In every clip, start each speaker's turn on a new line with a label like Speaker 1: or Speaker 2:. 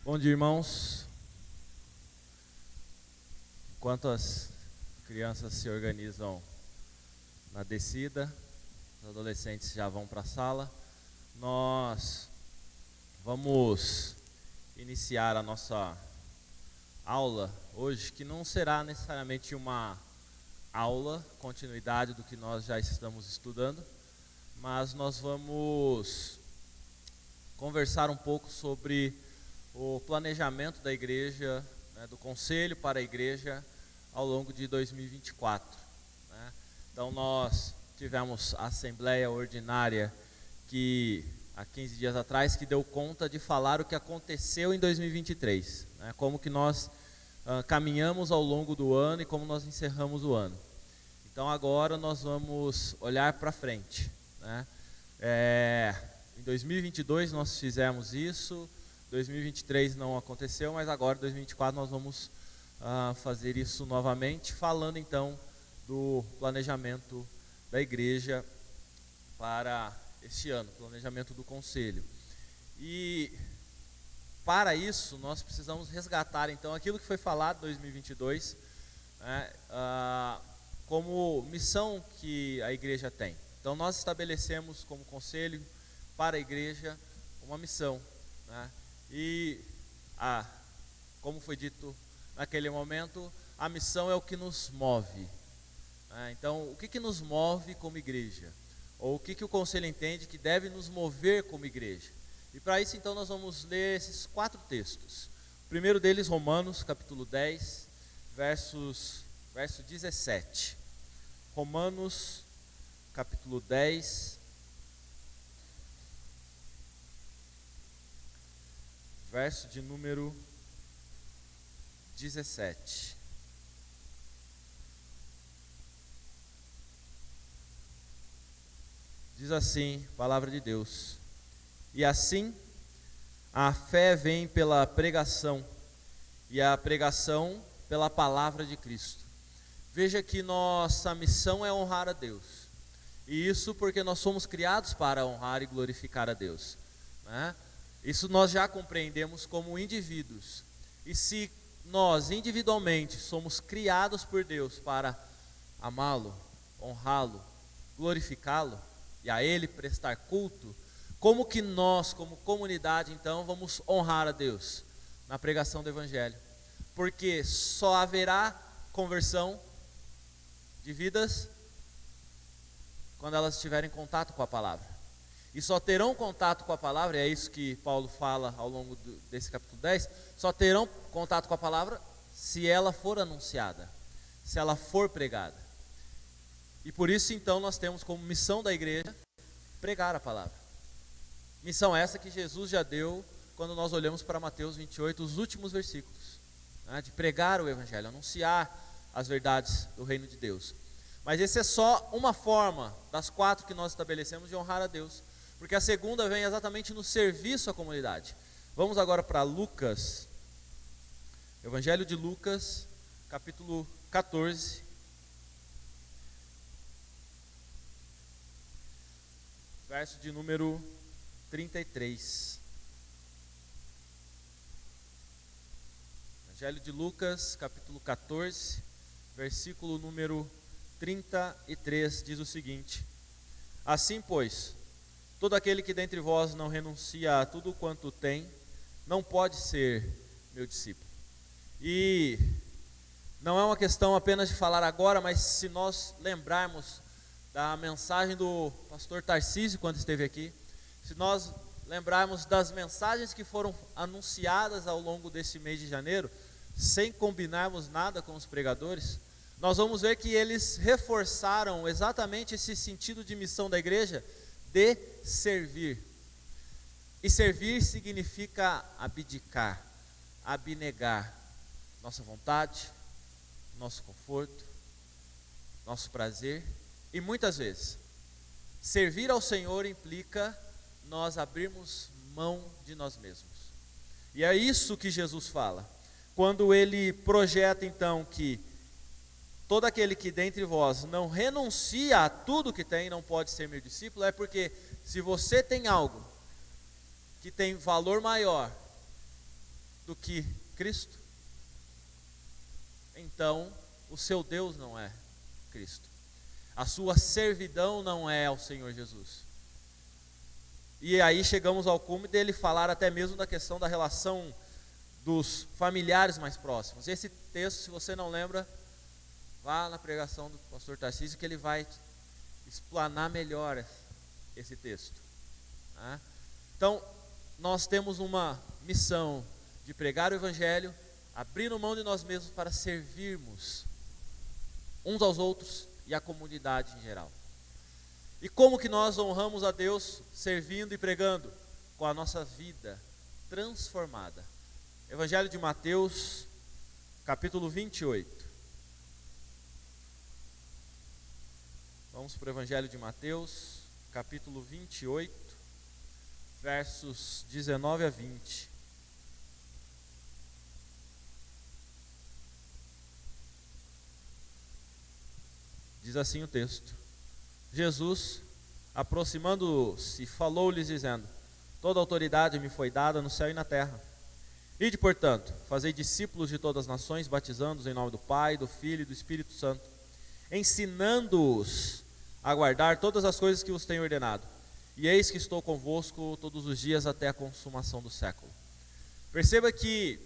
Speaker 1: Bom dia, irmãos. Enquanto as crianças se organizam na descida, os adolescentes já vão para a sala, nós vamos iniciar a nossa aula hoje, que não será necessariamente uma aula, continuidade do que nós já estamos estudando, mas nós vamos conversar um pouco sobre o planejamento da igreja, do conselho para a igreja ao longo de 2024. Então nós tivemos a assembleia ordinária que há 15 dias atrás, que deu conta de falar o que aconteceu em 2023, como que nós caminhamos ao longo do ano e como nós encerramos o ano. Então agora nós vamos olhar para frente. Em 2022 nós fizemos isso, 2023 não aconteceu, mas agora em 2024 nós vamos fazer isso novamente, falando então do planejamento da igreja para este ano, planejamento do conselho. E para isso nós precisamos resgatar então aquilo que foi falado em 2022, como missão que a igreja tem. Então nós estabelecemos como conselho para a igreja uma missão, e como foi dito naquele momento, a missão é o que nos move. Então, o que nos move como igreja? Ou o que o conselho entende que deve nos mover como igreja? E para isso, então, nós vamos ler esses 4 textos. O primeiro deles, Romanos, capítulo 10, verso 17. Romanos, capítulo 10, verso de número 17. Diz assim, palavra de Deus: e assim a fé vem pela pregação, e a pregação pela palavra de Cristo. Veja que nossa missão é honrar a Deus, e isso porque nós somos criados para honrar e glorificar a Deus, Isso nós já compreendemos como indivíduos. E se nós individualmente somos criados por Deus para amá-lo, honrá-lo, glorificá-lo e a Ele prestar culto, como que nós, como comunidade, então, vamos honrar a Deus? Na pregação do Evangelho. Porque só haverá conversão de vidas quando elas estiverem em contato com a palavra. E só terão contato com a palavra, e é isso que Paulo fala ao longo desse capítulo 10, só terão contato com a palavra se ela for anunciada, se ela for pregada. E por isso então nós temos como missão da igreja pregar a palavra. Missão essa que Jesus já deu quando nós olhamos para Mateus 28, os últimos versículos, de pregar o Evangelho, anunciar as verdades do reino de Deus. Mas essa é só uma forma das 4 que nós estabelecemos de honrar a Deus. Porque a segunda vem exatamente no serviço à comunidade. Vamos agora para Lucas, Evangelho de Lucas, capítulo 14, verso de número 33. Evangelho de Lucas, capítulo 14, versículo número 33, diz o seguinte: assim, pois, todo aquele que dentre vós não renuncia a tudo quanto tem, não pode ser meu discípulo. E não é uma questão apenas de falar agora, mas se nós lembrarmos da mensagem do pastor Tarcísio quando esteve aqui, se nós lembrarmos das mensagens que foram anunciadas ao longo desse mês de janeiro, sem combinarmos nada com os pregadores, nós vamos ver que eles reforçaram exatamente esse sentido de missão da igreja, de servir. E servir significa abdicar, abnegar nossa vontade, nosso conforto, nosso prazer. E muitas vezes, servir ao Senhor implica nós abrirmos mão de nós mesmos. E é isso que Jesus fala, quando ele projeta então que todo aquele que dentre vós não renuncia a tudo que tem, não pode ser meu discípulo. É porque se você tem algo que tem valor maior do que Cristo, então o seu Deus não é Cristo. A sua servidão não é ao Senhor Jesus. E aí chegamos ao cume dele falar até mesmo da questão da relação dos familiares mais próximos. Esse texto, se você não lembra, vá na pregação do pastor Tarcísio que ele vai explanar melhor esse texto. Tá? Então, nós temos uma missão de pregar o Evangelho, abrindo mão de nós mesmos para servirmos uns aos outros e a comunidade em geral. E como que nós honramos a Deus servindo e pregando? Com a nossa vida transformada. Evangelho de Mateus, capítulo 28. Vamos para o Evangelho de Mateus, capítulo 28, versos 19 a 20. Diz assim o texto: Jesus, aproximando-se, falou-lhes dizendo: toda autoridade me foi dada no céu e na terra. Ide, portanto, fazei discípulos de todas as nações, batizando-os em nome do Pai, do Filho e do Espírito Santo, ensinando-os a guardar todas as coisas que vos tenho ordenado. E eis que estou convosco todos os dias até a consumação do século. Perceba que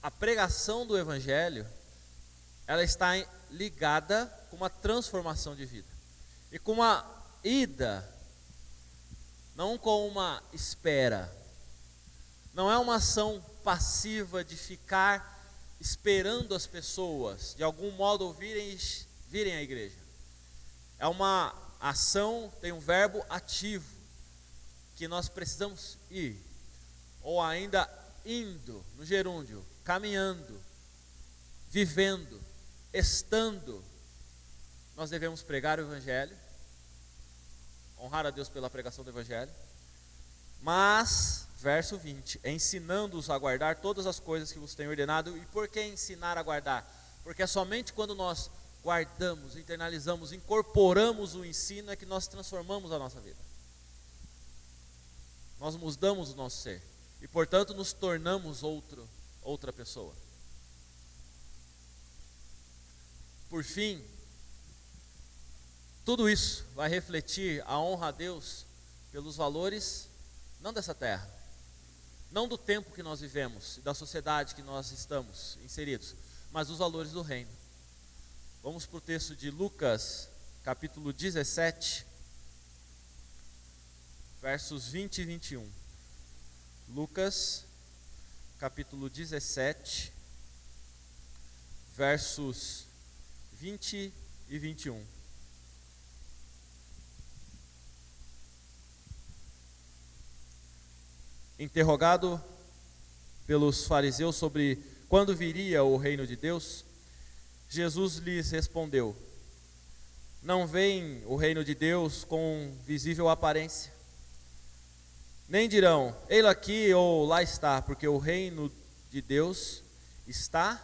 Speaker 1: a pregação do Evangelho, ela está ligada com uma transformação de vida. E com uma ida, não com uma espera. Não é uma ação passiva de ficar esperando as pessoas, de algum modo, virem à igreja. É uma ação, tem um verbo ativo, que nós precisamos ir, ou ainda indo, no gerúndio, caminhando, vivendo, estando. Nós devemos pregar o Evangelho, honrar a Deus pela pregação do Evangelho, mas, verso 20, ensinando-os a guardar todas as coisas que vos tenho ordenado. E por que ensinar a guardar? Porque é somente quando nós guardamos, internalizamos, incorporamos o ensino é que nós transformamos a nossa vida. Nós mudamos o nosso ser e, portanto, nos tornamos outra pessoa. Por fim, tudo isso vai refletir a honra a Deus pelos valores, não dessa terra, não do tempo que nós vivemos e da sociedade que nós estamos inseridos, mas os valores do reino. Vamos para o texto de Lucas, capítulo 17, versos 20 e 21. Lucas, capítulo 17, versos 20 e 21. Interrogado pelos fariseus sobre quando viria o reino de Deus, Jesus lhes respondeu: não veem o reino de Deus com visível aparência, nem dirão, ei-lo aqui ou lá está, porque o reino de Deus está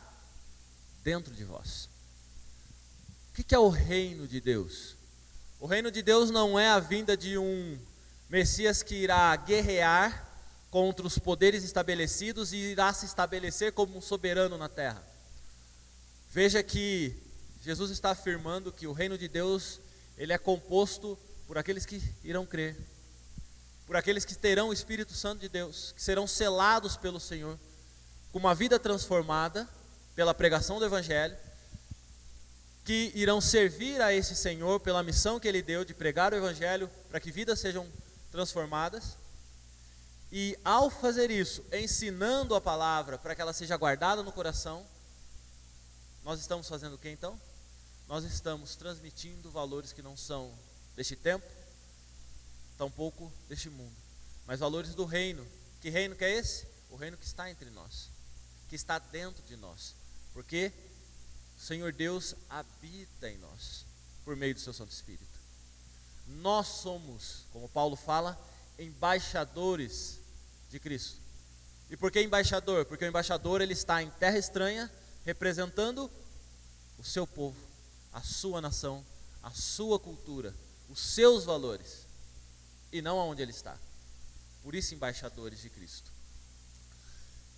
Speaker 1: dentro de vós. O que é o reino de Deus? O reino de Deus não é a vinda de um Messias que irá guerrear contra os poderes estabelecidos e irá se estabelecer como um soberano na terra. Veja que Jesus está afirmando que o reino de Deus, ele é composto por aqueles que irão crer, por aqueles que terão o Espírito Santo de Deus, que serão selados pelo Senhor, com uma vida transformada pela pregação do Evangelho, que irão servir a esse Senhor pela missão que Ele deu de pregar o Evangelho, para que vidas sejam transformadas. E ao fazer isso, ensinando a palavra para que ela seja guardada no coração, nós estamos fazendo o que então? Nós estamos transmitindo valores que não são deste tempo, tampouco deste mundo, mas valores do reino. Que reino que é esse? O reino que está entre nós, que está dentro de nós, porque o Senhor Deus habita em nós, por meio do seu Santo Espírito. Nós somos, como Paulo fala, embaixadores de Cristo. E por que embaixador? Porque o embaixador, ele está em terra estranha, representando o seu povo, a sua nação, a sua cultura, os seus valores, e não aonde ele está. Por isso, embaixadores de Cristo.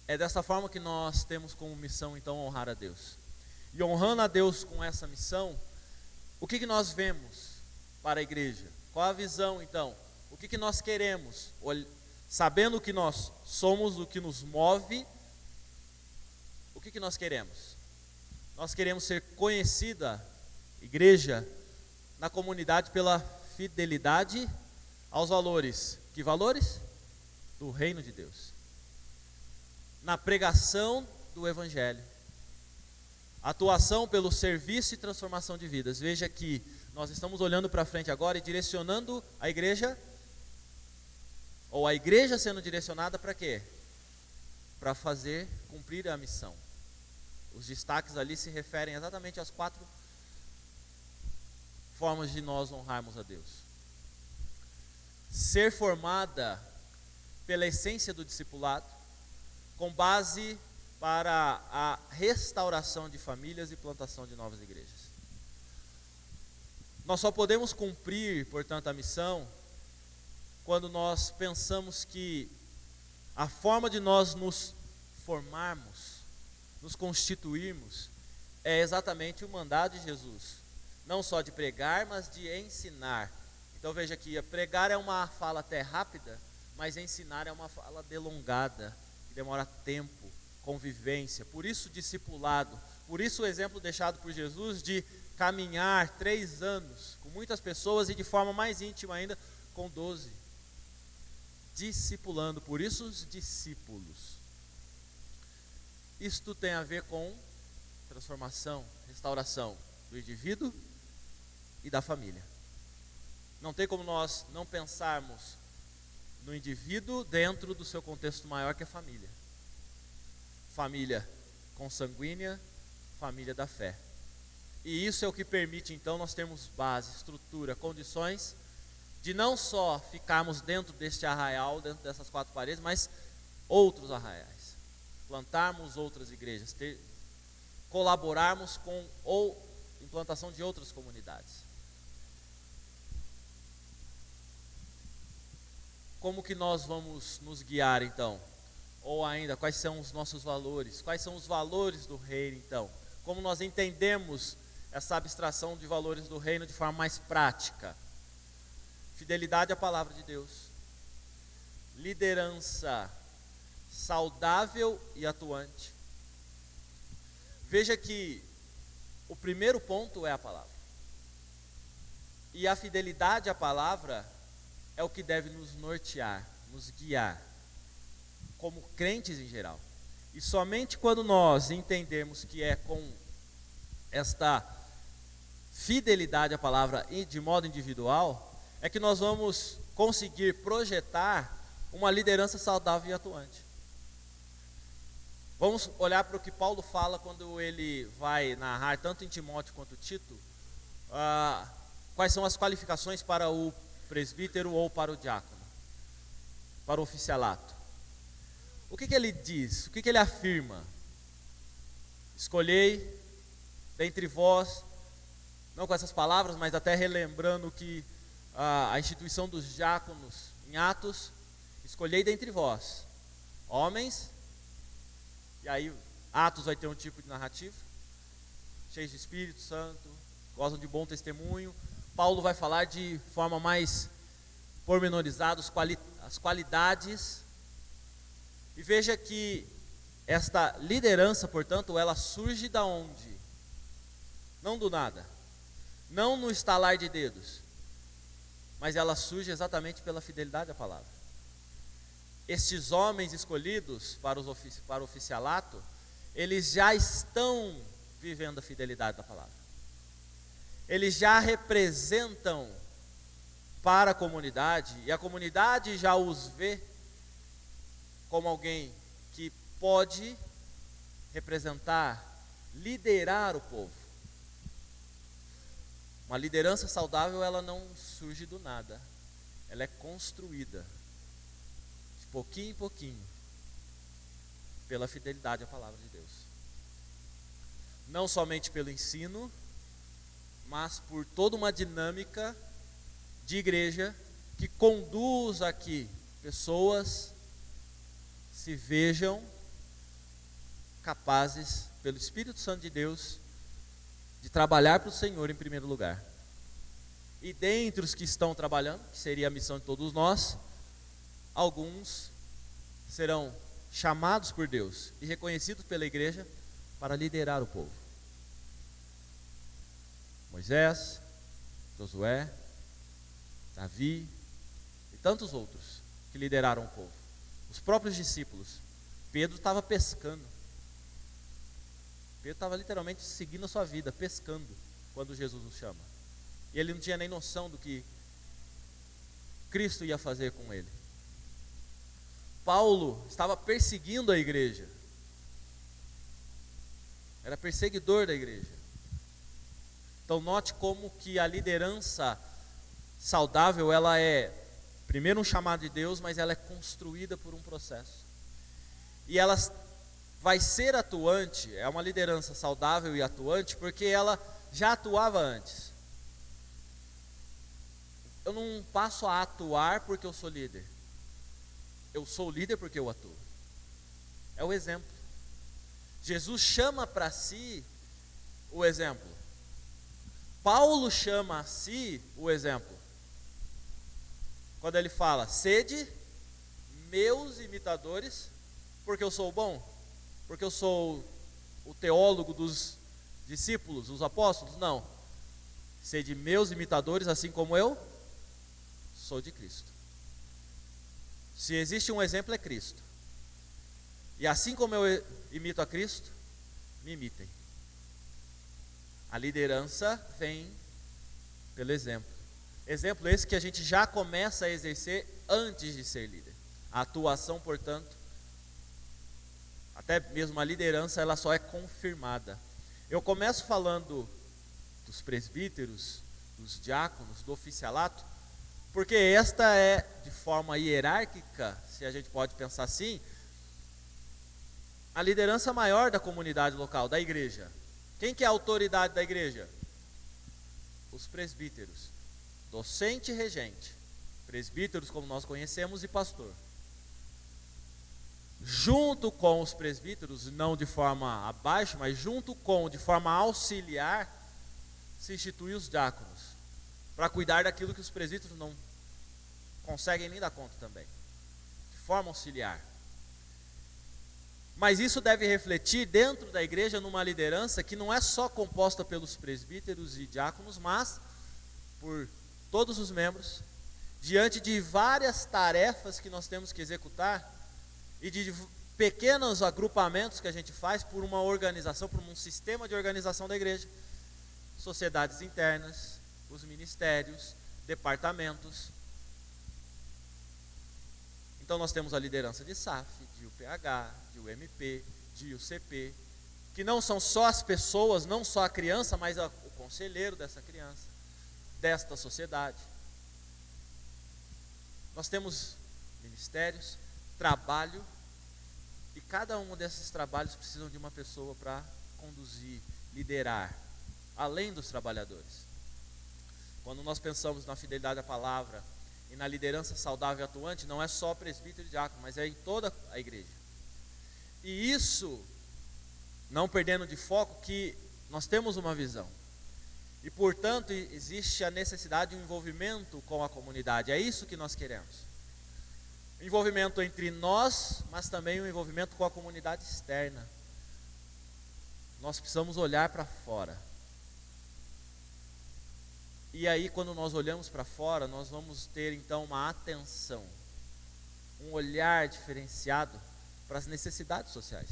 Speaker 1: É dessa forma que nós temos como missão, então, honrar a Deus. E honrando a Deus com essa missão, o que nós vemos para a igreja? Qual a visão, então? O que nós queremos? Sabendo o que nós somos, o que nos move, o que nós queremos? Nós queremos ser conhecida, igreja, na comunidade pela fidelidade aos valores. Que valores? Do reino de Deus. Na pregação do Evangelho. Atuação pelo serviço e transformação de vidas. Veja que nós estamos olhando para frente agora e direcionando a igreja, ou a igreja sendo direcionada para quê? Para fazer cumprir a missão. Os destaques ali se referem exatamente às 4 formas de nós honrarmos a Deus. Ser formada pela essência do discipulado, com base para a restauração de famílias e plantação de novas igrejas. Nós só podemos cumprir, portanto, a missão quando nós pensamos que a forma de nós nos formarmos, nos constituirmos, é exatamente o mandado de Jesus. Não só de pregar, mas de ensinar. Então veja que pregar é uma fala até rápida, mas ensinar é uma fala delongada, que demora tempo, convivência. Por isso discipulado, por isso o exemplo deixado por Jesus de caminhar 3 anos com muitas pessoas e de forma mais íntima ainda com 12. Discipulando, por isso os discípulos. Isto tem a ver com transformação, restauração do indivíduo e da família. Não tem como nós não pensarmos no indivíduo dentro do seu contexto maior, que é a família. Família consanguínea, família da fé. E isso é o que permite então nós termos base, estrutura, condições de não só ficarmos dentro deste arraial, dentro dessas 4 paredes, mas outros arraiais. Plantarmos outras igrejas, colaborarmos com ou implantação de outras comunidades. Como que nós vamos nos guiar então? Ou ainda, quais são os nossos valores? Quais são os valores do reino então? Como nós entendemos essa abstração de valores do reino de forma mais prática? Fidelidade à palavra de Deus. Liderança saudável e atuante. Veja que o primeiro ponto é a palavra. E a fidelidade à palavra é o que deve nos nortear, nos guiar, como crentes em geral. E somente quando nós entendermos que é com esta fidelidade à palavra de modo individual, é que nós vamos conseguir projetar uma liderança saudável e atuante. Vamos olhar para o que Paulo fala quando ele vai narrar, tanto em Timóteo quanto Tito, quais são as qualificações para o presbítero ou para o diácono, para o oficialato. O que ele diz? O que ele afirma? Escolhei dentre vós, não com essas palavras, mas até relembrando que a instituição dos diáconos em Atos, escolhei dentre vós homens, e aí Atos vai ter um tipo de narrativa, cheios de Espírito Santo, gozam de bom testemunho. Paulo vai falar de forma mais pormenorizada as qualidades. E veja que esta liderança, portanto, ela surge da onde? Não do nada, não no estalar de dedos, mas ela surge exatamente pela fidelidade à palavra. Estes homens escolhidos para o oficialato, eles já estão vivendo a fidelidade da palavra. Eles já representam para a comunidade, e a comunidade já os vê como alguém que pode representar, liderar o povo. Uma liderança saudável, ela não surge do nada, ela é construída de pouquinho em pouquinho pela fidelidade à palavra de Deus. Não somente pelo ensino, mas por toda uma dinâmica de igreja que conduz a que pessoas se vejam capazes, pelo Espírito Santo de Deus, de trabalhar para o Senhor em primeiro lugar. E dentre os que estão trabalhando, que seria a missão de todos nós, alguns serão chamados por Deus e reconhecidos pela igreja para liderar o povo. Moisés, Josué, Davi e tantos outros que lideraram o povo. Os próprios discípulos. Pedro estava pescando. Pedro estava literalmente seguindo a sua vida, pescando, quando Jesus o chama. E ele não tinha nem noção do que Cristo ia fazer com ele. Paulo estava perseguindo a igreja. Era perseguidor da igreja. Então note como que a liderança saudável, ela é primeiro um chamado de Deus, mas ela é construída por um processo. E ela vai ser atuante, é uma liderança saudável e atuante, porque ela já atuava antes. Eu não passo a atuar porque eu sou líder. Eu sou líder porque eu atuo. É o exemplo. Jesus chama para si o exemplo. Paulo chama a si o exemplo. Quando ele fala, sede meus imitadores, porque eu sou bom, porque eu sou o teólogo dos discípulos, os apóstolos, não. Sede meus imitadores, assim como eu sou de Cristo. Se existe um exemplo, é Cristo. E assim como eu imito a Cristo, me imitem. A liderança vem pelo exemplo. Exemplo esse que a gente já começa a exercer antes de ser líder. A atuação, portanto, até mesmo a liderança, ela só é confirmada. Eu começo falando dos presbíteros, dos diáconos, do oficialato, porque esta é, de forma hierárquica, se a gente pode pensar assim, a liderança maior da comunidade local, da igreja. Quem que é a autoridade da igreja? Os presbíteros. Docente e regente. Presbíteros, como nós conhecemos, e pastor. Junto com os presbíteros, não de forma abaixo, mas junto com, de forma auxiliar, se institui os diáconos, para cuidar daquilo que os presbíteros não conseguem nem dar conta também, de forma auxiliar. Mas isso deve refletir dentro da igreja numa liderança que não é só composta pelos presbíteros e diáconos, mas por todos os membros, diante de várias tarefas que nós temos que executar e de pequenos agrupamentos que a gente faz por uma organização, por um sistema de organização da igreja, sociedades internas, os ministérios, departamentos. Então nós temos a liderança de SAF, de UPH, de UMP, de UCP, que não são só as pessoas, não só a criança, mas o conselheiro dessa criança, desta sociedade. Nós temos ministérios, trabalho, e cada um desses trabalhos precisam de uma pessoa para conduzir, liderar, além dos trabalhadores. Quando nós pensamos na fidelidade à palavra e na liderança saudável e atuante, não é só presbítero e diácono, mas é em toda a igreja. E isso, não perdendo de foco que nós temos uma visão. E, portanto, existe a necessidade de um envolvimento com a comunidade. É isso que nós queremos. Envolvimento entre nós, mas também um envolvimento com a comunidade externa. Nós precisamos olhar para fora. E aí, quando nós olhamos para fora, nós vamos ter então uma atenção, um olhar diferenciado para as necessidades sociais.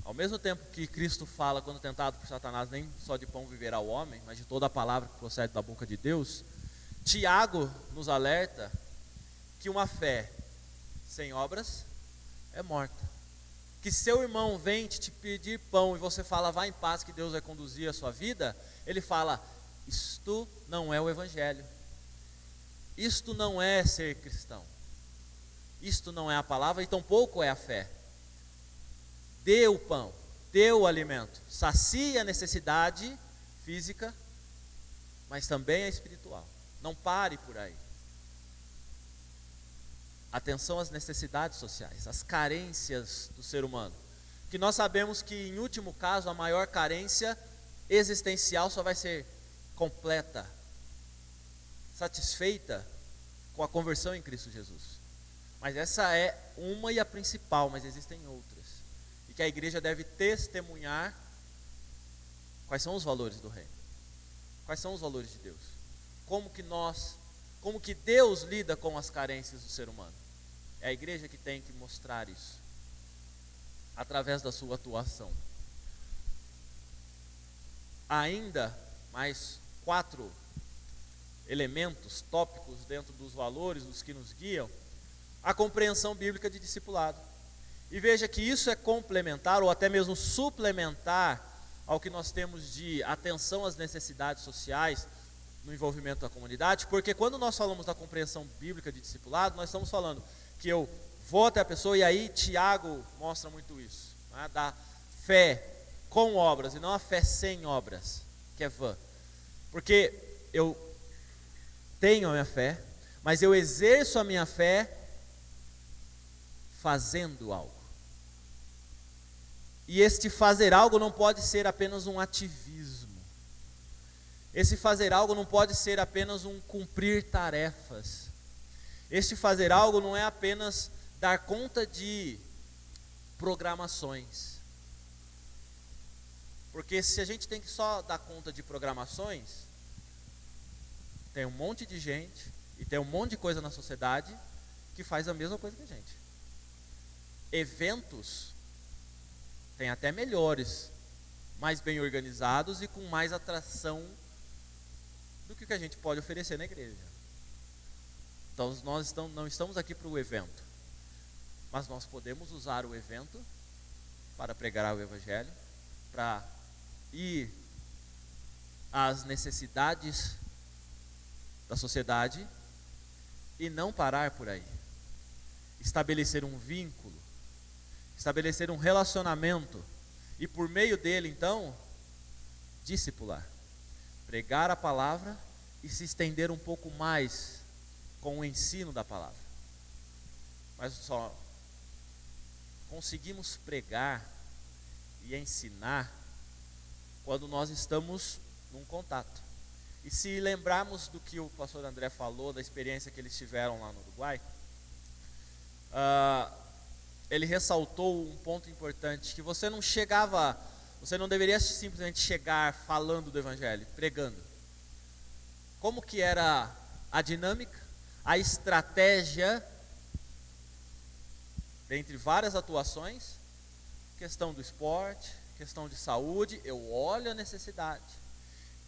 Speaker 1: Ao mesmo tempo que Cristo fala, quando tentado por Satanás, nem só de pão viverá o homem, mas de toda a palavra que procede da boca de Deus, Tiago nos alerta que uma fé sem obras é morta. Que seu irmão vem te pedir pão e você fala, vá em paz que Deus vai conduzir a sua vida, ele fala, isto não é o evangelho, isto não é ser cristão, isto não é a palavra e tampouco é a fé. Dê o pão, dê o alimento, sacie a necessidade física, mas também a espiritual. Não pare por aí. atenção às necessidades sociais, às carências do ser humano. Que nós sabemos que, em último caso, a maior carência existencial só vai ser completa, satisfeita com a conversão em Cristo Jesus. Mas essa é uma e a principal, mas existem outras. E que a igreja deve testemunhar quais são os valores do reino. Quais são os valores de Deus? Como que Deus lida com as carências do ser humano? É a igreja que tem que mostrar isso, através da sua atuação. Ainda mais 4 elementos, tópicos dentro dos valores, dos que nos guiam, a compreensão bíblica de discipulado. E veja que isso é complementar ou até mesmo suplementar ao que nós temos de atenção às necessidades sociais no envolvimento da comunidade, porque quando nós falamos da compreensão bíblica de discipulado, nós estamos falando que eu vou até a pessoa, e aí Tiago mostra muito isso, né, da fé com obras e não a fé sem obras, que é vã. Porque eu tenho a minha fé, mas eu exerço a minha fé fazendo algo. E este fazer algo não pode ser apenas um ativismo. Esse fazer algo não pode ser apenas um cumprir tarefas. Este fazer algo não é apenas dar conta de programações. Porque se a gente tem que só dar conta de programações, tem um monte de gente e tem um monte de coisa na sociedade que faz a mesma coisa que a gente. Eventos tem até melhores, mais bem organizados e com mais atração do que o que a gente pode oferecer na igreja. Então nós não estamos aqui para o evento, mas nós podemos usar o evento para pregar o evangelho, para ir às necessidades da sociedade e não parar por aí. Estabelecer um vínculo, estabelecer um relacionamento e por meio dele então discipular, pregar a palavra e se estender um pouco mais com o ensino da palavra. Mas só conseguimos pregar e ensinar quando nós estamos num contato. E se lembrarmos do que o pastor André falou, da experiência que eles tiveram lá no Uruguai, ele ressaltou um ponto importante, que você não deveria simplesmente chegar falando do evangelho, pregando. Como que era a dinâmica, a estratégia, dentre várias atuações, questão do esporte, questão de saúde, eu olho a necessidade,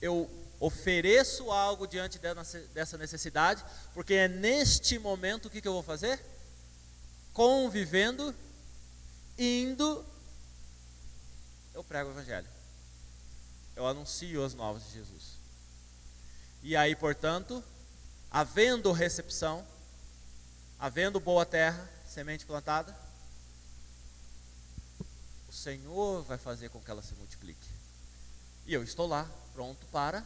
Speaker 1: eu ofereço algo diante dessa necessidade, porque é neste momento o que eu vou fazer? Convivendo, indo, eu prego o evangelho, eu anuncio as novas de Jesus. E aí, portanto, havendo recepção, havendo boa terra, semente plantada, o Senhor vai fazer com que ela se multiplique. E eu estou lá, pronto para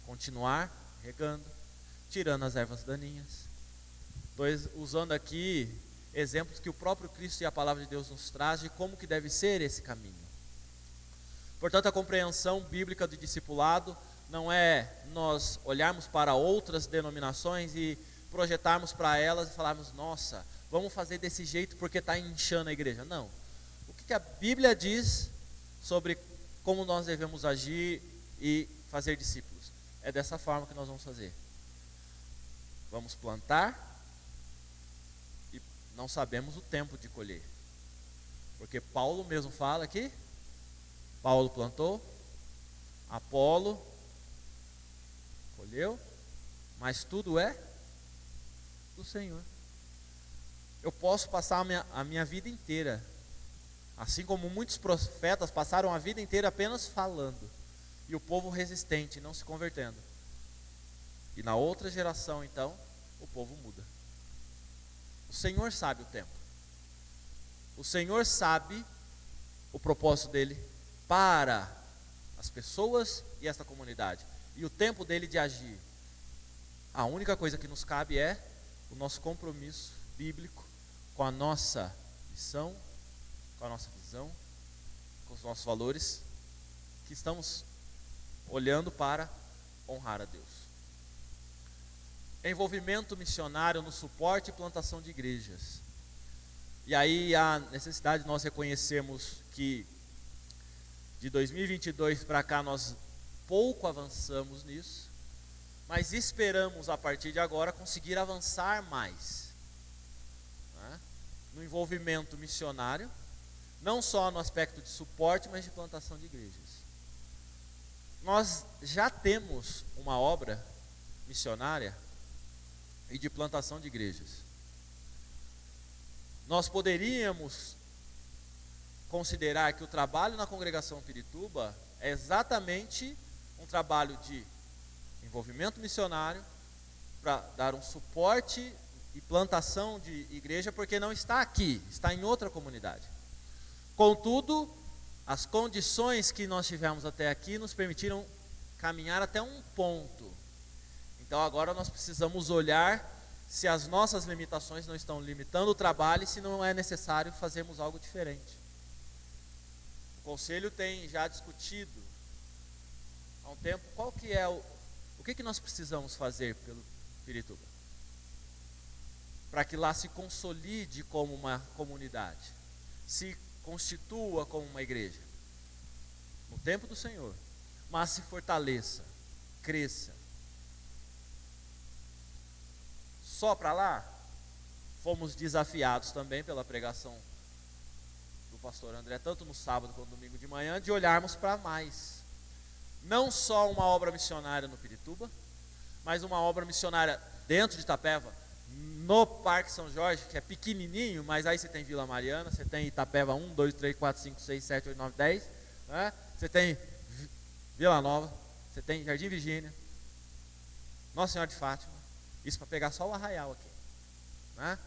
Speaker 1: continuar regando, tirando as ervas daninhas. Estou usando aqui exemplos que o próprio Cristo e a palavra de Deus nos traz de como que deve ser esse caminho. Portanto, a compreensão bíblica do discipulado não é nós olharmos para outras denominações e projetarmos para elas e falarmos, nossa, vamos fazer desse jeito porque está inchando a igreja. Não. O que a Bíblia diz sobre como nós devemos agir e fazer discípulos? É dessa forma que nós vamos fazer. Vamos plantar e não sabemos o tempo de colher. Porque Paulo mesmo fala que Paulo plantou, Apolo colheu, mas tudo é do Senhor. Eu posso passar a minha vida inteira, assim como muitos profetas passaram a vida inteira apenas falando, e o povo resistente, não se convertendo. E na outra geração, então, o povo muda. O Senhor sabe o tempo. O Senhor sabe o propósito dele para as pessoas e esta comunidade, e o tempo dele de agir. A única coisa que nos cabe é o nosso compromisso bíblico, com a nossa missão, com a nossa visão, com os nossos valores, que estamos olhando para honrar a Deus. Envolvimento missionário no suporte e plantação de igrejas. E aí há necessidade de nós reconhecermos que de 2022 para cá nós pouco avançamos nisso, mas esperamos a partir de agora conseguir avançar mais, né, no envolvimento missionário, não só no aspecto de suporte, mas de plantação de igrejas. Nós já temos uma obra missionária e de plantação de igrejas. Nós poderíamos considerar que o trabalho na congregação Pirituba é exatamente um trabalho de envolvimento missionário para dar um suporte e plantação de igreja, porque não está aqui, está em outra comunidade. Contudo, as condições que nós tivemos até aqui nos permitiram caminhar até um ponto. Então agora nós precisamos olhar se as nossas limitações não estão limitando o trabalho e se não é necessário fazermos algo diferente. O conselho tem já discutido há um tempo qual que é o que nós precisamos fazer pelo Pirituba, para que lá se consolide como uma comunidade, se constitua como uma igreja, no tempo do Senhor, mas se fortaleça, cresça. Só para lá, fomos desafiados também pela pregação do pastor André, tanto no sábado quanto no domingo de manhã, de olharmos para mais. Não só uma obra missionária no Pirituba, mas uma obra missionária dentro de Itapeva, no Parque São Jorge, que é pequenininho, mas aí você tem Vila Mariana, você tem Itapeva 1, 2, 3, 4, 5, 6, 7, 8, 9, 10, né? Você tem Vila Nova, você tem Jardim Virgínia, Nossa Senhora de Fátima, isso para pegar só o Arraial aqui, né?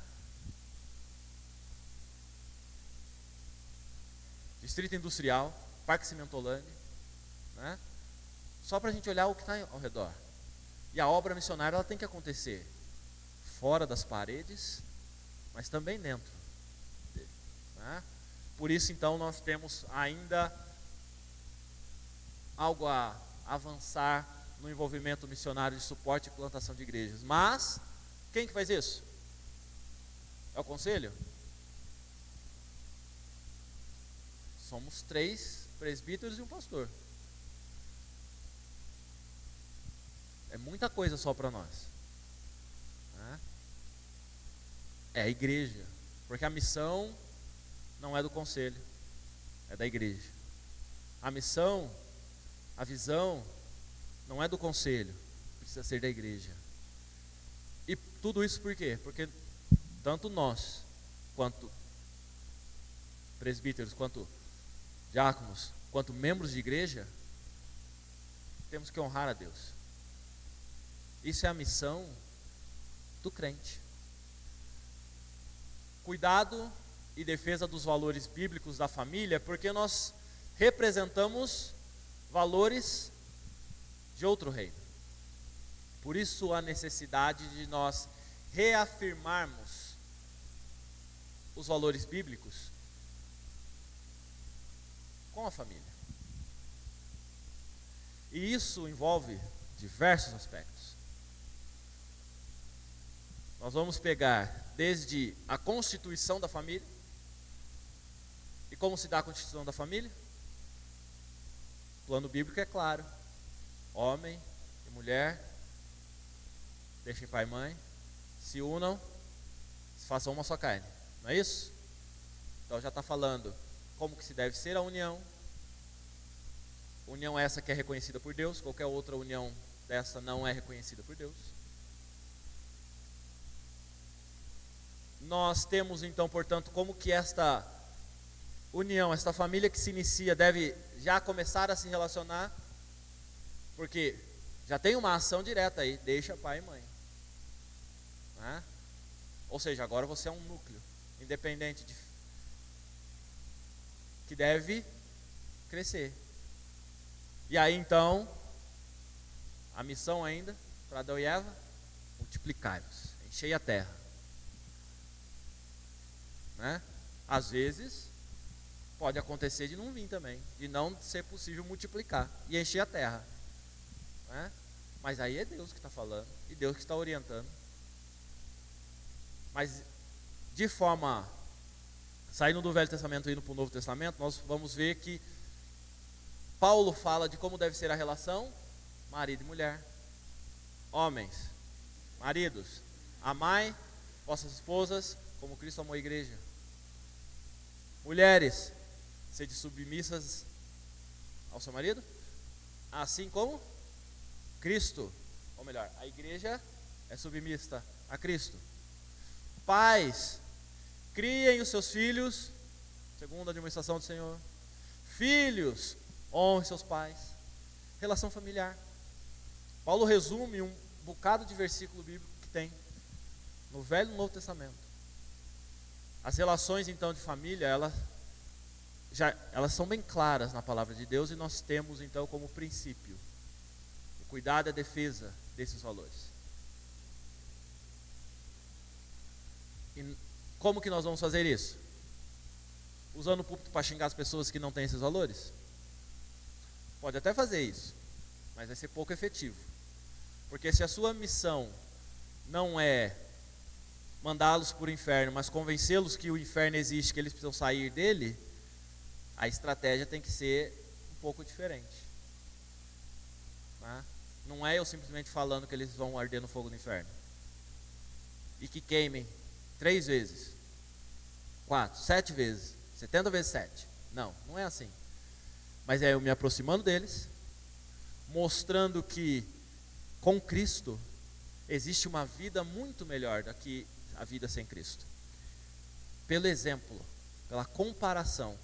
Speaker 1: Distrito Industrial, Parque Cimentolândia, né? Só para a gente olhar o que está ao redor. E a obra missionária ela tem que acontecer fora das paredes, mas também dentro dele, né? Por isso então nós temos ainda algo a avançar no envolvimento missionário de suporte e plantação de igrejas. Mas quem que faz isso? É o conselho? Somos 3 presbíteros e um pastor. É muita coisa só para nós, né? É a igreja, porque a missão não é do conselho, é da igreja. A missão, a visão não é do conselho, precisa ser da igreja. E tudo isso por quê? Porque tanto nós, quanto presbíteros, quanto diáconos, quanto membros de igreja, temos que honrar a Deus. Isso é a missão do crente. Cuidado e defesa dos valores bíblicos da família, porque nós representamos valores de outro reino. Por isso a necessidade de nós reafirmarmos os valores bíblicos com a família. E isso envolve diversos aspectos. Nós vamos pegar desde a constituição da família. E como se dá a constituição da família? O plano bíblico é claro. Homem e mulher deixem pai e mãe, se unam, se façam uma só carne. Não é isso? Então já está falando como que se deve ser a união. União essa que é reconhecida por Deus. Qualquer outra união dessa não é reconhecida por Deus. Nós temos então, portanto, como que esta união, esta família que se inicia deve já começar a se relacionar, porque já tem uma ação direta aí, deixa pai e mãe, né? Ou seja, agora você é um núcleo independente que deve crescer. E aí então, a missão ainda para Adão e Eva, multiplicai-vos, enchei a terra. né? Às vezes pode acontecer de não vir também, de não ser possível multiplicar e encher a terra, né? Mas aí é Deus que está falando e Deus que está orientando. Mas de forma, saindo do Velho Testamento e indo para o Novo Testamento, nós vamos ver que Paulo fala de como deve ser a relação marido e mulher. Homens, maridos, amai vossas esposas como Cristo amou a igreja. Mulheres, sede submissas ao seu marido, assim como Cristo, ou melhor, a igreja é submissa a Cristo. Pais, criem os seus filhos segundo a administração do Senhor. Filhos, honrem seus pais. Relação familiar. Paulo resume um bocado de versículo bíblico que tem no Velho e no Novo Testamento. As relações então de família, elas são bem claras na palavra de Deus, e nós temos então como princípio o cuidado e a defesa desses valores. E como que nós vamos fazer isso? Usando o púlpito para xingar as pessoas que não têm esses valores? Pode até fazer isso, mas vai ser pouco efetivo. Porque se a sua missão não é mandá-los para o inferno, mas convencê-los que o inferno existe, que eles precisam sair dele, a estratégia tem que ser um pouco diferente. Tá? Não é eu simplesmente falando que eles vão arder no fogo do inferno e que queimem 3 vezes, 4, 7 vezes, 70 vezes 7. Não, não é assim. Mas é eu me aproximando deles, mostrando que com Cristo existe uma vida muito melhor do que a vida sem Cristo. Pelo exemplo, pela comparação.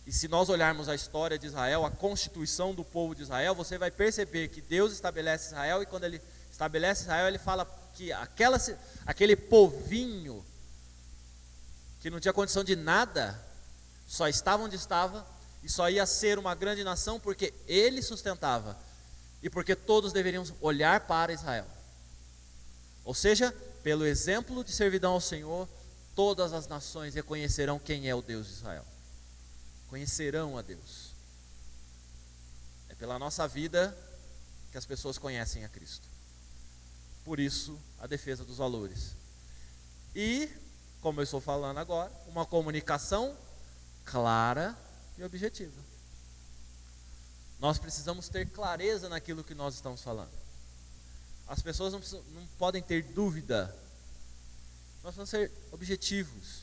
Speaker 1: E se nós olharmos a história de Israel, a constituição do povo de Israel, você vai perceber que Deus estabelece Israel, e quando Ele estabelece Israel, Ele fala que aquele povinho que não tinha condição de nada, só estava onde estava e só ia ser uma grande nação porque Ele sustentava e porque todos deveriam olhar para Israel. Ou seja, pelo exemplo de servidão ao Senhor, todas as nações reconhecerão quem é o Deus de Israel. Conhecerão a Deus. É pela nossa vida que as pessoas conhecem a Cristo. Por isso, a defesa dos valores. E, como eu estou falando agora, uma comunicação clara e objetiva. Nós precisamos ter clareza naquilo que nós estamos falando. As pessoas não podem ter dúvida. Nós vamos ser objetivos.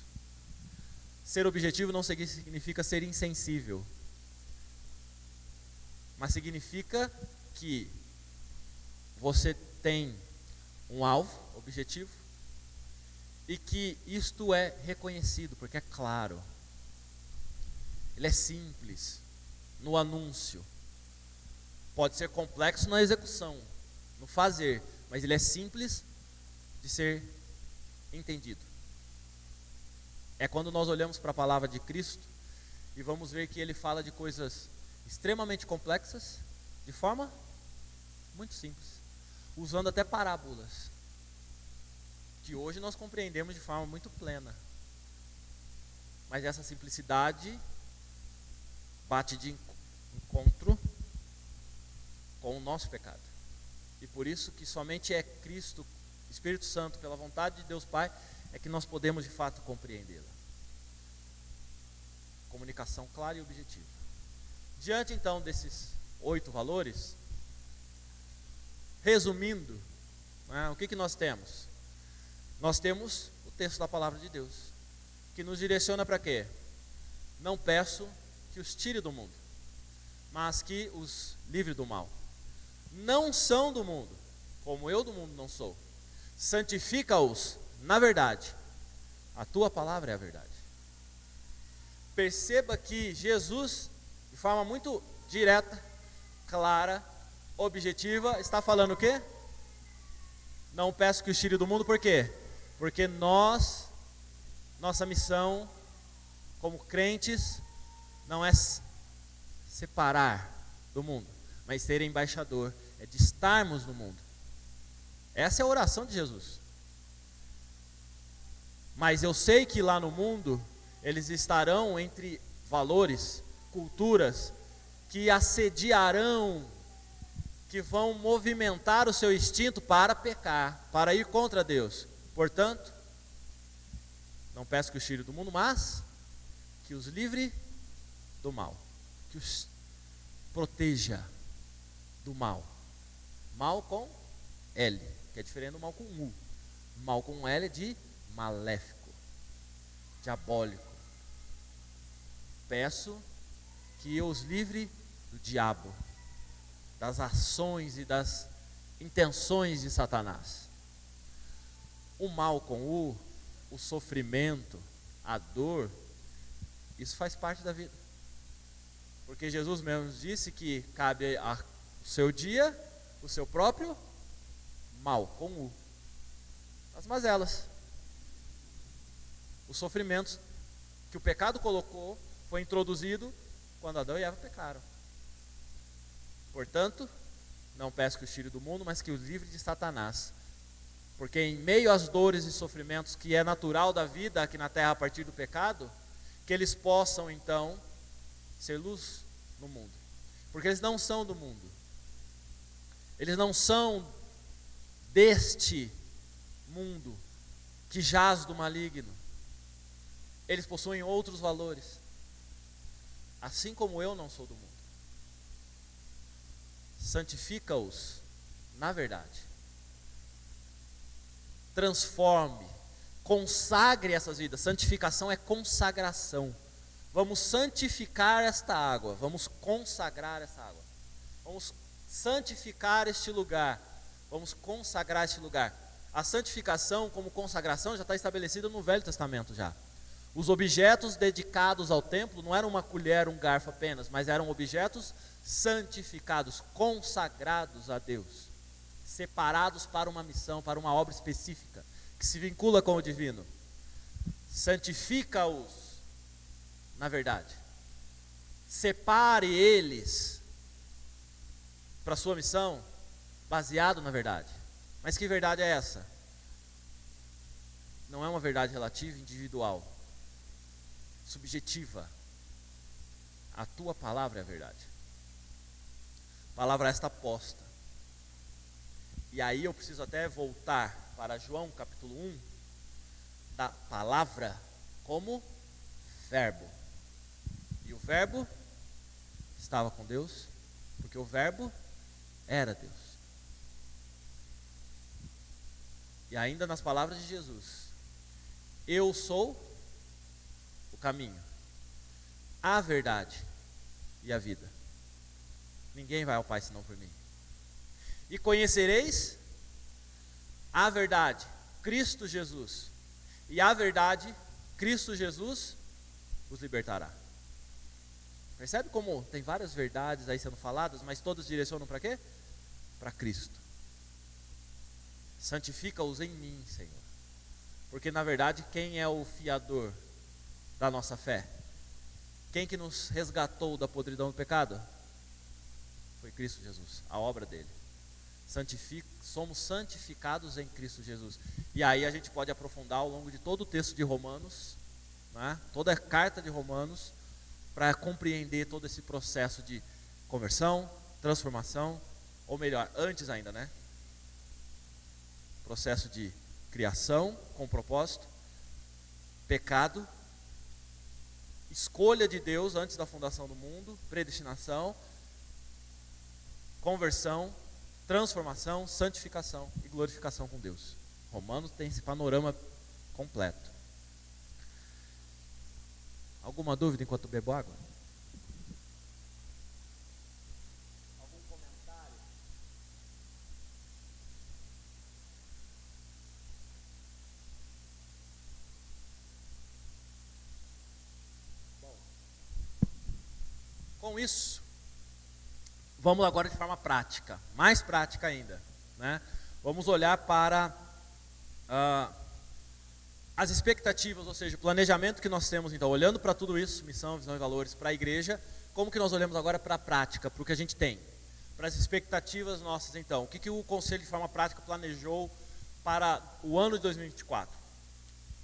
Speaker 1: Ser objetivo não significa ser insensível, mas significa que você tem um alvo, objetivo, e que isto é reconhecido, porque é claro. Ele é simples no anúncio. Pode ser complexo na execução, no fazer, mas ele é simples de ser entendido. É quando nós olhamos para a palavra de Cristo e vamos ver que Ele fala de coisas extremamente complexas de forma muito simples, usando até parábolas que hoje nós compreendemos de forma muito plena. Mas essa simplicidade bate de encontro com o nosso pecado. E por isso que somente é Cristo, Espírito Santo, pela vontade de Deus Pai, é que nós podemos de fato compreendê-la. Comunicação clara e objetiva. Diante então desses 8 valores, resumindo, o que nós temos? Nós temos o texto da palavra de Deus, que nos direciona para quê? Não peço que os tire do mundo, mas que os livre do mal. Não são do mundo, como eu do mundo não sou. Santifica-os na verdade. A tua palavra é a verdade. Perceba que Jesus, de forma muito direta, clara, objetiva, está falando o quê? Não peço que os tire do mundo, por quê? Porque nossa missão como crentes não é separar do mundo, mas ser embaixador, é de estarmos no mundo. Essa é a oração de Jesus. Mas eu sei que lá no mundo eles estarão entre valores, culturas que assediarão, que vão movimentar o seu instinto para pecar, para ir contra Deus. Portanto, não peço que os tire do mundo, mas que os livre do mal, que os proteja do mal. Mal com L, que é diferente do mal com U. Mal com L é de maléfico, diabólico. Peço que os livre do diabo, das ações e das intenções de Satanás. O mal com U, o sofrimento, a dor, isso faz parte da vida. Porque Jesus mesmo disse que cabe ao seu dia, o seu próprio mal, com U. As mazelas. Os sofrimentos que o pecado colocou, foi introduzido quando Adão e Eva pecaram. Portanto, não peço que os tire do mundo, mas que os livre de Satanás. Porque em meio às dores e sofrimentos que é natural da vida aqui na terra a partir do pecado, que eles possam então ser luz no mundo. Porque eles não são do mundo. Eles não são deste mundo que jaz do maligno. Eles possuem outros valores. Assim como eu não sou do mundo. Santifica-os na verdade. Transforme, consagre essas vidas. Santificação é consagração. Vamos santificar esta água, vamos consagrar essa água. Vamos santificar este lugar, vamos consagrar este lugar. A santificação como consagração já está estabelecida no Velho Testamento já. Os objetos dedicados ao templo não eram uma colher, um garfo apenas, mas eram objetos santificados, consagrados a Deus, separados para uma missão, para uma obra específica, que se vincula com o divino. Santifica-os na verdade. Separe eles para a sua missão, baseado na verdade. Mas que verdade é essa? Não é uma verdade relativa, individual, subjetiva. A tua palavra é a verdade. A palavra esta posta. E aí eu preciso até voltar para João capítulo 1, da palavra como verbo. E o verbo estava com Deus, porque o verbo era Deus. E ainda nas palavras de Jesus, eu sou o caminho, a verdade e a vida. Ninguém vai ao Pai senão por mim. E conhecereis a verdade, Cristo Jesus. E a verdade, Cristo Jesus, os libertará. Percebe como tem várias verdades aí sendo faladas, mas todas direcionam para quê? Para Cristo. Santifica-os em mim, Senhor. Porque na verdade, quem é o fiador da nossa fé? Quem que nos resgatou da podridão do pecado? Foi Cristo Jesus, a obra dele. Somos santificados em Cristo Jesus. E aí a gente pode aprofundar ao longo de todo o texto de Romanos, né? Toda a carta de Romanos, para compreender todo esse processo de conversão, transformação, ou melhor, antes ainda, né? Processo de criação com propósito, pecado, escolha de Deus antes da fundação do mundo, predestinação, conversão, transformação, santificação e glorificação com Deus. Romanos tem esse panorama completo. Alguma dúvida enquanto bebo água? Algum comentário? Bom, com isso, vamos agora de forma prática, mais prática ainda, né? Vamos olhar para as expectativas, ou seja, o planejamento que nós temos, então, olhando para tudo isso, missão, visão e valores para a igreja, como que nós olhamos agora para a prática, para o que a gente tem, para as expectativas nossas, então, o que o Conselho de forma prática planejou para o ano de 2024?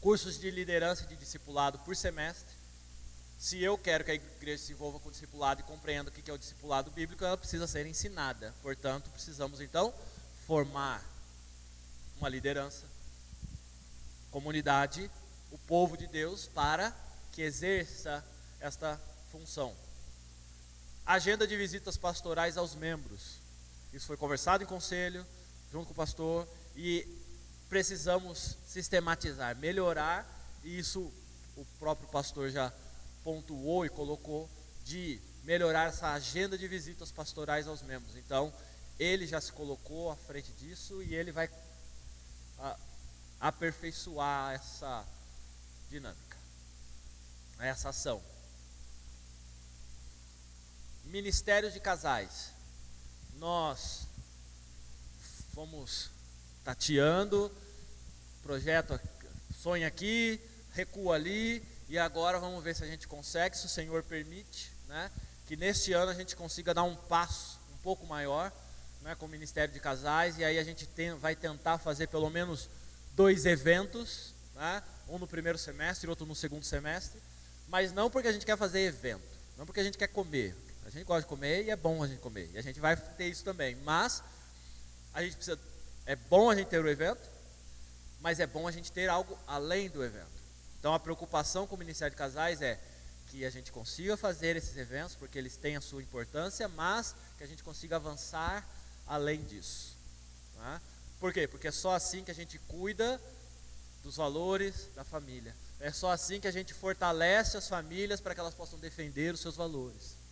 Speaker 1: cursos de liderança e de discipulado por semestre. Se eu quero que a igreja se envolva com o discipulado e compreenda o que é o discipulado bíblico, ela precisa ser ensinada. Portanto, precisamos então formar uma liderança, comunidade, o povo de Deus, para que exerça esta função. Agenda de visitas pastorais aos membros. Isso foi conversado em conselho, junto com o pastor, e precisamos sistematizar, melhorar, e isso o próprio pastor já pontuou e colocou, de melhorar essa agenda de visitas pastorais aos membros. Então, ele já se colocou à frente disso e ele vai aperfeiçoar essa dinâmica, essa ação. Ministérios de casais. Nós fomos tateando, projeto sonha aqui, recua ali, e agora vamos ver se a gente consegue, se o Senhor permite, né, que neste ano a gente consiga dar um passo um pouco maior, né, com o Ministério de Casais, e aí a gente vai tentar fazer pelo menos 2 eventos, né, um no primeiro semestre e outro no segundo semestre, mas não porque a gente quer fazer evento, não porque a gente quer comer. A gente gosta de comer e é bom a gente comer, e a gente vai ter isso também, mas a gente precisa, é bom a gente ter o evento, mas é bom a gente ter algo além do evento. Então a preocupação com o Ministério de Casais é que a gente consiga fazer esses eventos, porque eles têm a sua importância, mas que a gente consiga avançar além disso, né? Por quê? Porque é só assim que a gente cuida dos valores da família, é só assim que a gente fortalece as famílias para que elas possam defender os seus valores.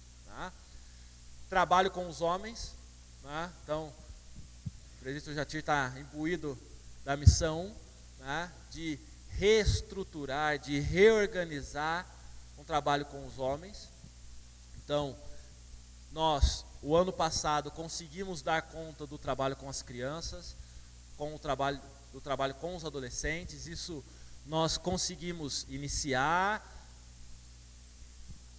Speaker 1: Trabalho com os homens, né? Então o presbítero Jatir está imbuído da missão, né, de reestruturar, de reorganizar um trabalho com os homens. Então nós, o ano passado, conseguimos dar conta do trabalho com as crianças, com o trabalho com os adolescentes. Isso nós conseguimos iniciar,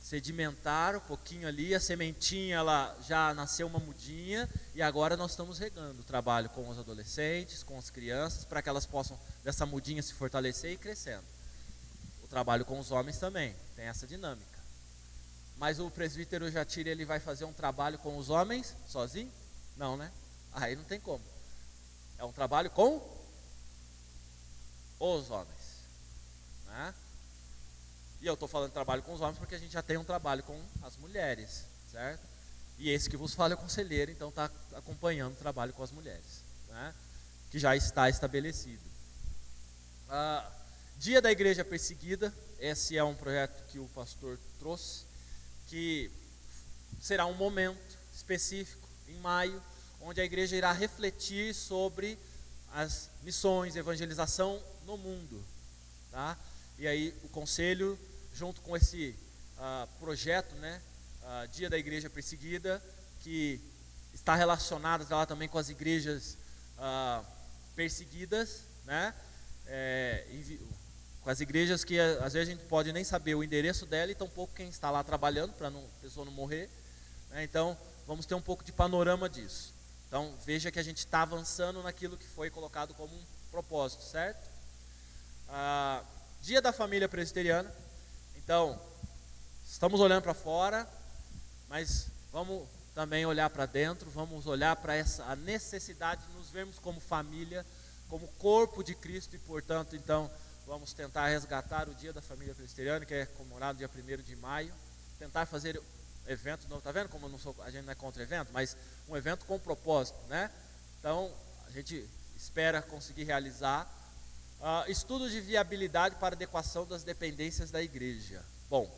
Speaker 1: sedimentar um pouquinho ali, a sementinha ela já nasceu uma mudinha, e agora nós estamos regando o trabalho com os adolescentes, com as crianças, para que elas possam dessa mudinha se fortalecer e ir crescendo. O trabalho com os homens também tem essa dinâmica. Mas o presbítero Jatir, ele vai fazer um trabalho com os homens sozinho? Não, né? Aí não tem como. É um trabalho com os homens, né? E eu estou falando de trabalho com os homens porque a gente já tem um trabalho com as mulheres, certo? E esse que vos fala é o conselheiro, então está acompanhando o trabalho com as mulheres, né, que já está estabelecido. Dia da Igreja Perseguida, esse é um projeto que o pastor trouxe, que será um momento específico, em maio, onde a igreja irá refletir sobre as missões, evangelização no mundo, tá? E aí o conselho, junto com esse projeto, né, Dia da Igreja Perseguida, que está relacionado lá também com as igrejas perseguidas, né, com as igrejas que às vezes a gente pode nem saber o endereço dela e tampouco quem está lá trabalhando, para a pessoa não morrer, né? Então vamos ter um pouco de panorama disso. Então veja que a gente está avançando naquilo que foi colocado como um propósito, certo? Dia da Família Presbiteriana. Então, estamos olhando para fora, mas vamos também olhar para dentro, vamos olhar para a necessidade de nos vermos como família, como corpo de Cristo, e portanto, então, vamos tentar resgatar o Dia da Família Presbiteriana, que é comemorado dia 1º de maio, tentar fazer evento novo. Tá vendo como a gente não é contra evento, mas um evento com propósito, né? Então, a gente espera conseguir realizar estudos de viabilidade para adequação das dependências da igreja. Bom,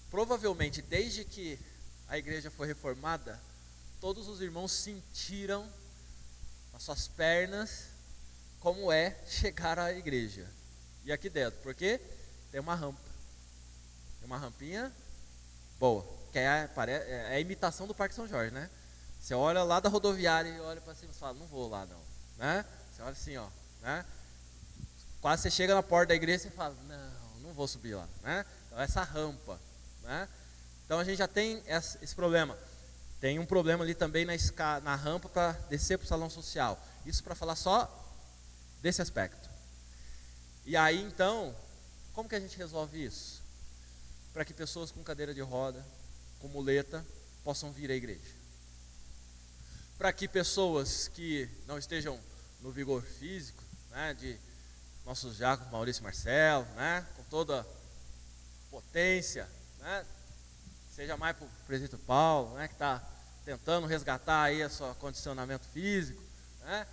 Speaker 1: provavelmente desde que a igreja foi reformada, todos os irmãos sentiram nas suas pernas como é chegar à igreja. E aqui dentro, porque tem uma rampa, tem uma rampinha boa, que é a imitação do Parque São Jorge, né? Você olha lá da rodoviária e olha para cima e fala, não vou lá não, né? Você olha assim, ó, né? Quase você chega na porta da igreja e fala, não vou subir lá, né? Então essa rampa, né? Então a gente já tem esse problema. Tem um problema ali também na rampa para descer para o salão social. Isso para falar só desse aspecto. E aí então, como que a gente resolve isso? Para que pessoas com cadeira de roda, com muleta, possam vir à igreja. Para que pessoas que não estejam no vigor físico, né, de nossos diáconos Maurício e Marcelo, né, com toda potência, né, seja mais para o presbítero Paulo, né, que está tentando resgatar aí o seu condicionamento físico, né.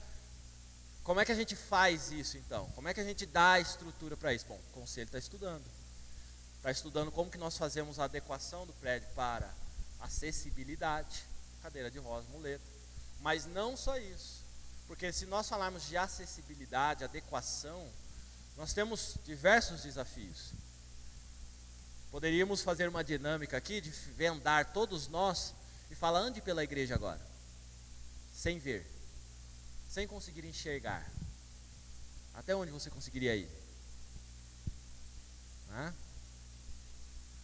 Speaker 1: Como é que a gente faz isso então? Como é que a gente dá a estrutura para isso? Bom, o conselho está estudando como que nós fazemos a adequação do prédio para acessibilidade, cadeira de rodas, muleta, mas não só isso, porque se nós falarmos de acessibilidade, adequação, nós temos diversos desafios. Poderíamos fazer uma dinâmica aqui de vendar todos nós e falar, ande pela igreja agora, sem ver, sem conseguir enxergar. Até onde você conseguiria ir?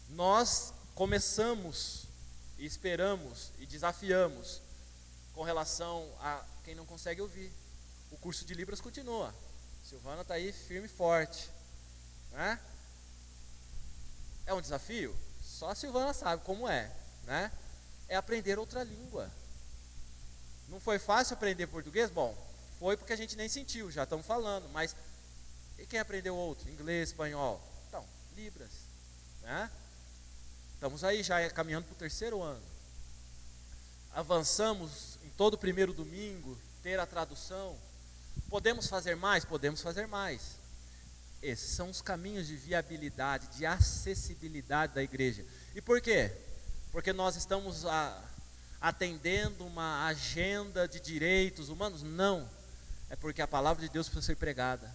Speaker 1: Nós começamos, e esperamos e desafiamos com relação a quem não consegue ouvir. O curso de Libras continua. Silvana está aí firme e forte, né? É um desafio? Só a Silvana sabe como é, né? É aprender outra língua. Não foi fácil aprender português? Bom, foi porque a gente nem sentiu, já estamos falando, mas e quem aprendeu outro? Inglês, espanhol? Então, Libras, né? Estamos aí já caminhando para o 3º ano. Avançamos em todo o primeiro domingo, ter a tradução. Podemos fazer mais? Podemos fazer mais. Esses são os caminhos de viabilidade, de acessibilidade da igreja. E por quê? Porque nós estamos atendendo uma agenda de direitos humanos? Não. É porque a palavra de Deus precisa ser pregada.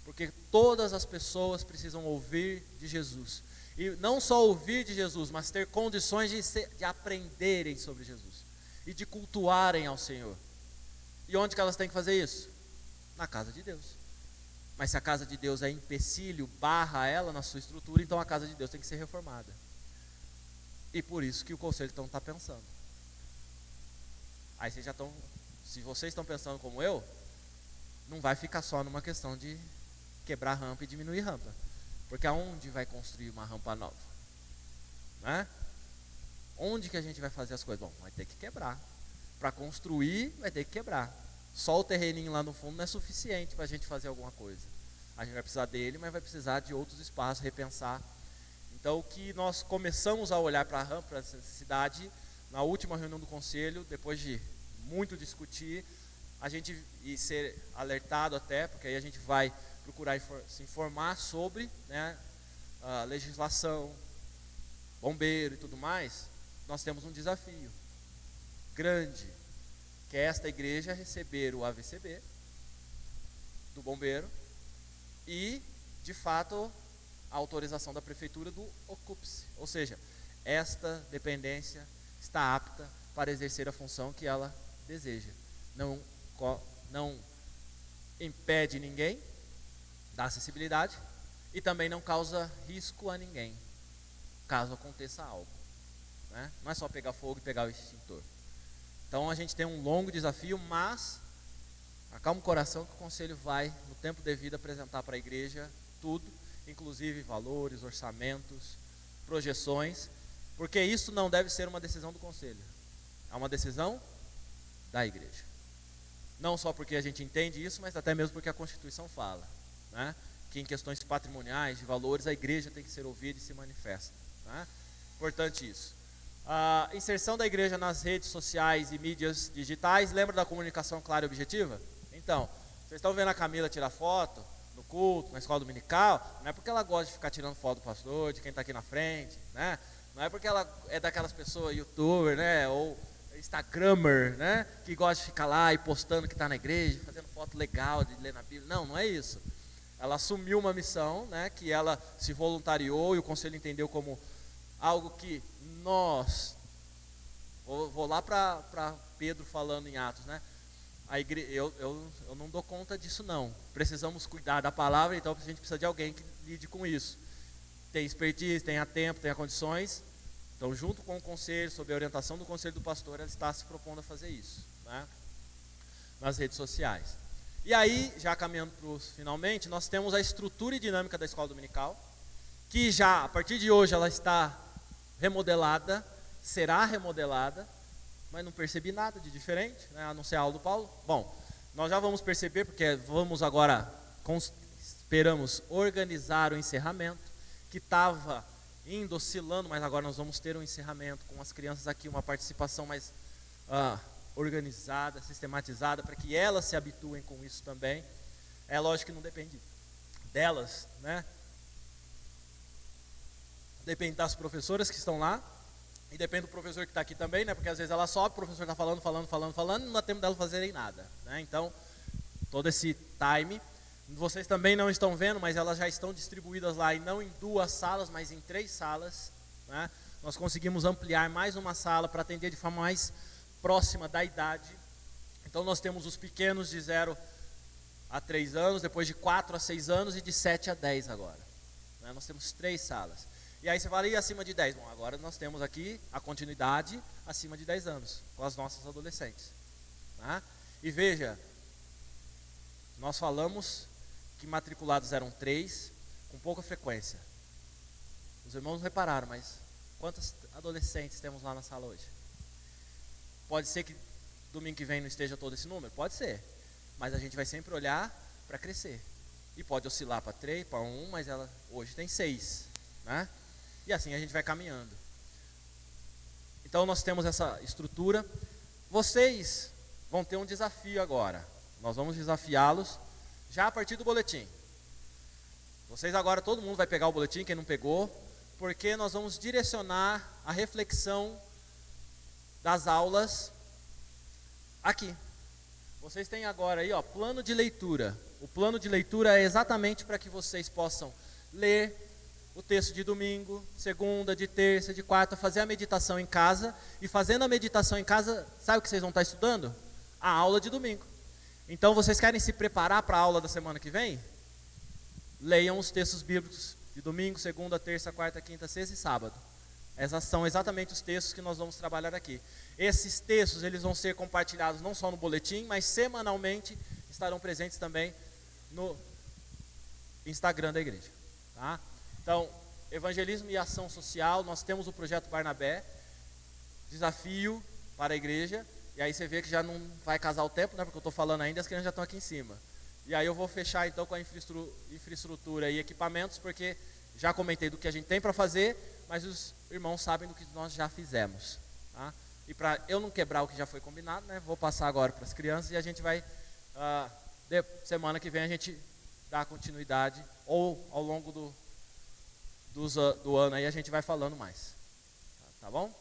Speaker 1: Porque todas as pessoas precisam ouvir de Jesus. E não só ouvir de Jesus, mas ter condições de aprenderem sobre Jesus. E de cultuarem ao Senhor. E onde que elas têm que fazer isso? Na casa de Deus. Mas se a casa de Deus é empecilho, barra ela na sua estrutura, então a casa de Deus tem que ser reformada. E por isso que o conselho então está pensando. Aí vocês já estão, se vocês estão pensando como eu, não vai ficar só numa questão de quebrar rampa e diminuir rampa. Porque aonde vai construir uma rampa nova? Né? Onde que a gente vai fazer as coisas? Bom, vai ter que quebrar. Para construir, vai ter que quebrar. Só o terreninho lá no fundo não é suficiente para a gente fazer alguma coisa. A gente vai precisar dele, mas vai precisar de outros espaços, repensar. Então, o que nós começamos a olhar para a rampa, para essa cidade, na última reunião do conselho, depois de muito discutir, a gente e ser alertado até, porque aí a gente vai procurar se informar sobre, né, a legislação, bombeiro e tudo mais. Nós temos um desafio grande, que é esta igreja receber o AVCB do bombeiro e, de fato, a autorização da prefeitura do Ocupe-se. Ou seja, esta dependência está apta para exercer a função que ela deseja. Não impede ninguém da acessibilidade e também não causa risco a ninguém, caso aconteça algo. Né? Não é só pegar fogo e pegar o extintor. Então a gente tem um longo desafio, mas acalma o coração que o conselho vai, no tempo devido, apresentar para a igreja tudo, inclusive valores, orçamentos, projeções, porque isso não deve ser uma decisão do conselho, é uma decisão da igreja. Não só porque a gente entende isso, mas até mesmo porque a Constituição fala, né, que em questões patrimoniais, de valores, a igreja tem que ser ouvida e se manifesta. Né? Importante isso. A inserção da igreja nas redes sociais e mídias digitais, lembra da comunicação clara e objetiva? Então, vocês estão vendo a Camila tirar foto no culto, na escola dominical, não é porque ela gosta de ficar tirando foto do pastor, de quem está aqui na frente, né? Não é porque ela é daquelas pessoas, youtuber, né, ou instagramer, né, que gosta de ficar lá e postando que está na igreja, fazendo foto legal de ler na Bíblia. Não, não é isso. Ela assumiu uma missão, né, que ela se voluntariou e o conselho entendeu como algo que nós, vou lá para Pedro falando em Atos, né? A igreja, eu não dou conta disso não. Precisamos cuidar da palavra, então a gente precisa de alguém que lide com isso. Tem expertise, tenha tempo, tenha condições. Então, junto com o conselho, sob a orientação do conselho do pastor, ela está se propondo a fazer isso, né? Nas redes sociais. E aí, já caminhando para os finalmente, nós temos a estrutura e dinâmica da escola dominical, que já, a partir de hoje, ela está remodelada, será remodelada, mas não percebi nada de diferente, né, a não ser a aula do Paulo. Bom, nós já vamos perceber, porque vamos agora, esperamos organizar o encerramento, que estava indo, oscilando, mas agora nós vamos ter um encerramento com as crianças aqui, uma participação mais organizada, sistematizada, para que elas se habituem com isso também. É lógico que não depende delas, né? Depende das professoras que estão lá, e depende do professor que está aqui também, né? Porque às vezes ela sobe, o professor está falando, e não dá tempo dela fazerem nada, né? Então, todo esse time, vocês também não estão vendo, mas elas já estão distribuídas lá, e não em 2 salas, mas em 3 salas, né? Nós conseguimos ampliar mais uma sala para atender de forma mais próxima da idade. Então nós temos os pequenos de 0 a 3 anos, depois de 4 a 6 anos e de 7 a 10 agora, né? Nós temos 3 salas. E aí você fala, e acima de 10? Bom, agora nós temos aqui a continuidade acima de 10 anos, com as nossas adolescentes, tá? E veja, nós falamos que matriculados eram 3, com pouca frequência. Os irmãos não repararam, mas quantos adolescentes temos lá na sala hoje? Pode ser que domingo que vem não esteja todo esse número? Pode ser, mas a gente vai sempre olhar para crescer. E pode oscilar para 3, para 1, mas ela hoje tem 6, né? E assim a gente vai caminhando. Então nós temos essa estrutura. Vocês vão ter um desafio agora. Nós vamos desafiá-los já a partir do boletim. Vocês agora, todo mundo vai pegar o boletim, quem não pegou, porque nós vamos direcionar a reflexão das aulas aqui. Vocês têm agora aí, ó, plano de leitura. O plano de leitura é exatamente para que vocês possam ler o texto de domingo, segunda, de terça, de quarta, fazer a meditação em casa. E fazendo a meditação em casa, sabe o que vocês vão estar estudando? A aula de domingo. Então vocês querem se preparar para a aula da semana que vem? Leiam os textos bíblicos de domingo, segunda, terça, quarta, quinta, sexta e sábado. Esses são exatamente os textos que nós vamos trabalhar aqui. Esses textos, eles vão ser compartilhados não só no boletim, mas semanalmente estarão presentes também no Instagram da igreja, tá? Então, evangelismo e ação social, nós temos o projeto Barnabé, desafio para a igreja, e aí você vê que já não vai casar o tempo, né, porque eu estou falando ainda, as crianças já estão aqui em cima. E aí eu vou fechar então com a infraestrutura e equipamentos, porque já comentei do que a gente tem para fazer, mas os irmãos sabem do que nós já fizemos, tá? E para eu não quebrar o que já foi combinado, né, vou passar agora para as crianças e a gente vai, semana que vem a gente dá continuidade, ou ao longo do ano aí a gente vai falando mais, tá bom?